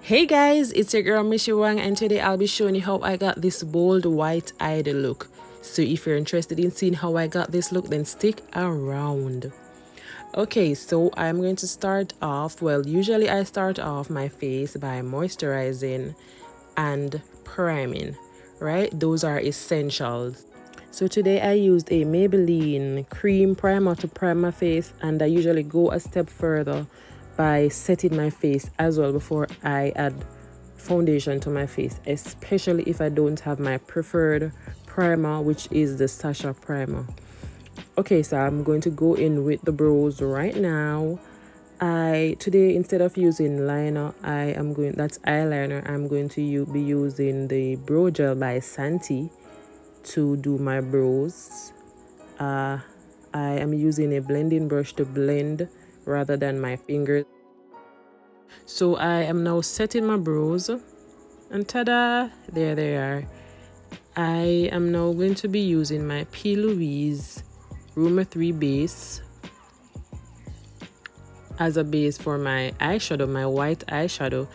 Hey guys, it's your girl Mishi Wang, and today I'll be showing you how I got this bold white-eyed look. So if you're interested in seeing how I got this look, then stick around. Okay, so I'm going to start off, well, usually I start off my face by moisturizing and priming, right? Those are essentials. So today I used a Maybelline cream primer to prime my face, and I usually go a step further by setting my face as well before I add foundation to my face, especially if I don't have my preferred primer, which is the Sacha primer. Okay, so I'm going to go in with the brows right now. Today, instead of using liner, that's eyeliner, I'm going to be using the brow gel by Santi to do my brows. I am using a blending brush to blend rather than my fingers. So I am now setting my brows, and ta-da, there they are. I am now going to be using my Louise Rumour 3 base as a base for my eyeshadow, my white eyeshadow,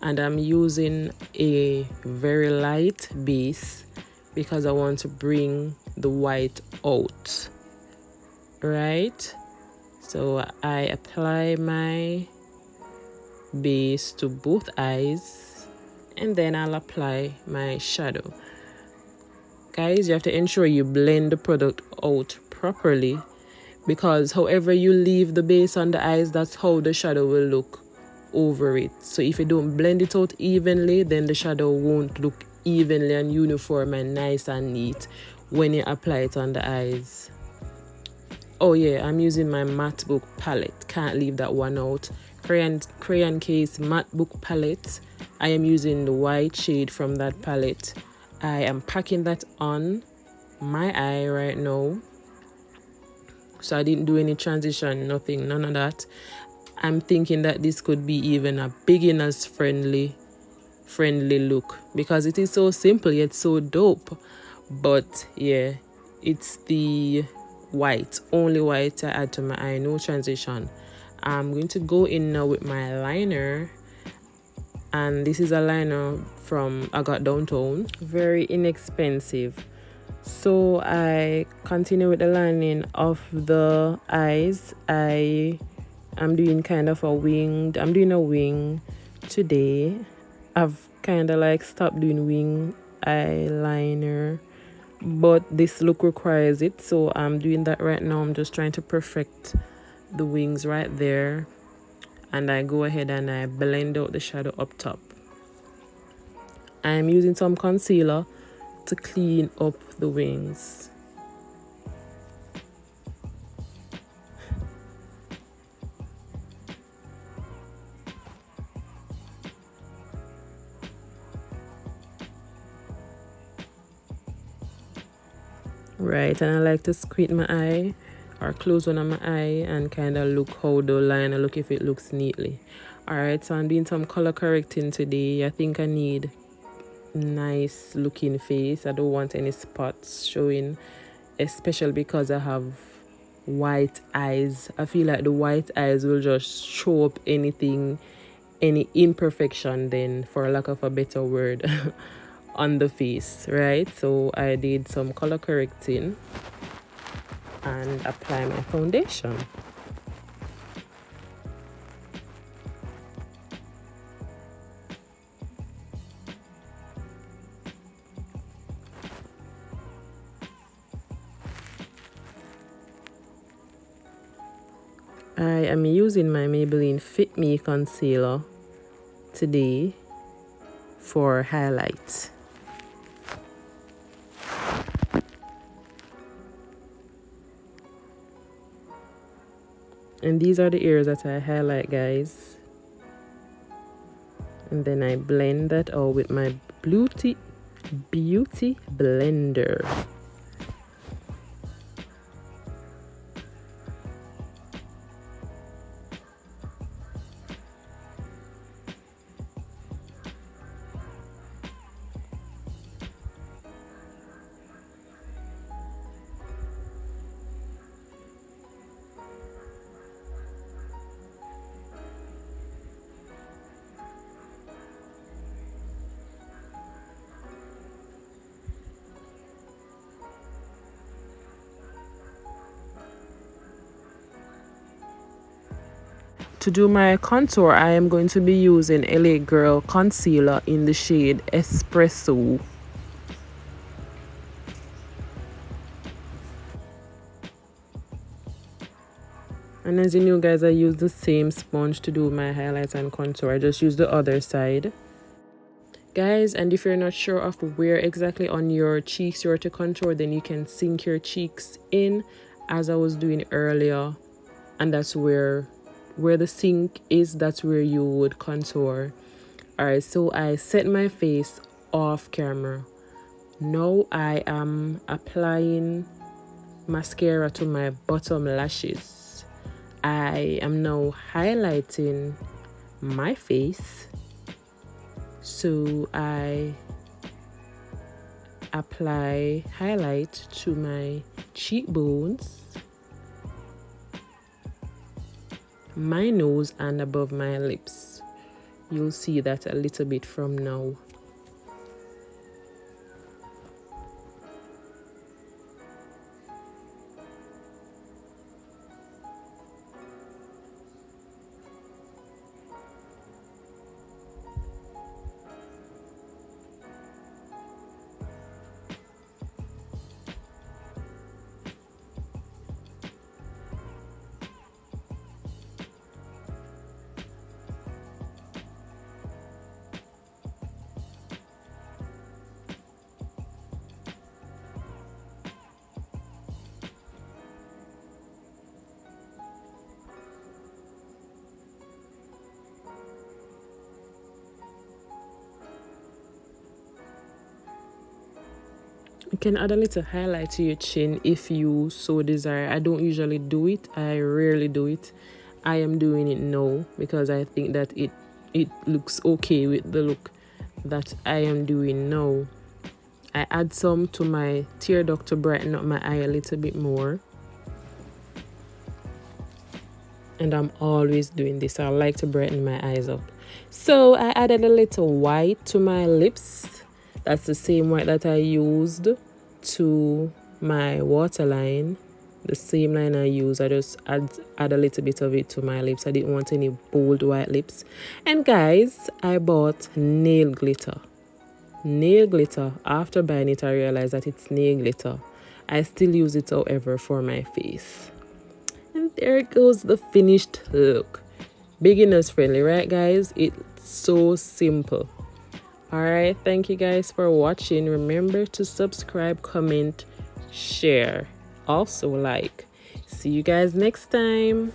and I'm using a very light base because I want to bring the white out, right? So I apply my base to both eyes, and then I'll apply my shadow. Guys, you have to ensure you blend the product out properly, because however you leave the base on the eyes, that's how the shadow will look over it. So if you don't blend it out evenly, then the shadow won't look evenly and uniform and nice and neat when you apply it on the eyes. Oh yeah, I'm using my matte book palette, can't leave that one out. Crayon case matte book palette. I am using the white shade from that palette. I am packing that on my eye right now, so I didn't do any transition, nothing, none of that. I'm thinking that this could be even a beginner's friendly look, because it is so simple yet so dope. But yeah, it's the white, only white I add to my eye, no transition. I'm going to go in now with my liner, and this is a liner from I got downtown, very inexpensive. So I continue with the lining of the eyes. I'm doing kind of a winged, I'm doing a wing today. I've kind of like stopped doing wing eyeliner, but this look requires it, so I'm doing that right now. I'm just trying to perfect the wings right there, and I go ahead and I blend out the shadow up top. I'm using some concealer to clean up the wings. Right, and I like to squint my eye or close one of my eye and kind of look how the liner look, if it looks neatly. Alright, so I'm doing some color correcting today. I think I need nice looking face. I don't want any spots showing, especially because I have white eyes. I feel like the white eyes will just show up anything, any imperfection, then for lack of a better word, on the face, right? So I did some color correcting and apply my foundation. I am using my Maybelline Fit Me concealer today for highlights. And these are the areas that I highlight, guys. And then I blend that out with my beauty blender. to do my contour, I am going to be using LA Girl concealer in the shade Espresso. And as you know, guys, I use the same sponge to do my highlights and contour. I just use the other side. Guys, and if you're not sure of where exactly on your cheeks you're to contour, then you can sink your cheeks in as I was doing earlier. And that's where the sink is, that's where you would contour. Alright, so I set my face off camera. Now I am applying mascara to my bottom lashes. I am now highlighting my face, so I apply highlight to my cheekbones, my nose, and above my lips. You'll see that a little bit from now. You can add a little highlight to your chin if you so desire. I don't usually do it. I rarely do it. I am doing it now because I think that it looks okay with the look that I am doing now. I add some to my tear duct to brighten up my eye a little bit more. And I'm always doing this. I like to brighten my eyes up. So I added a little white to my lips. That's the same white that I used to my waterline. The same line I use, I just add a little bit of it to my lips. I didn't want any bold white lips. And guys, I bought nail glitter. Nail glitter. After buying it, I realized that it's nail glitter. I still use it, however, for my face. And there goes the finished look. Beginners friendly, right guys? It's so simple. Alright, thank you guys for watching. Remember to subscribe, comment, share, also like. See you guys next time.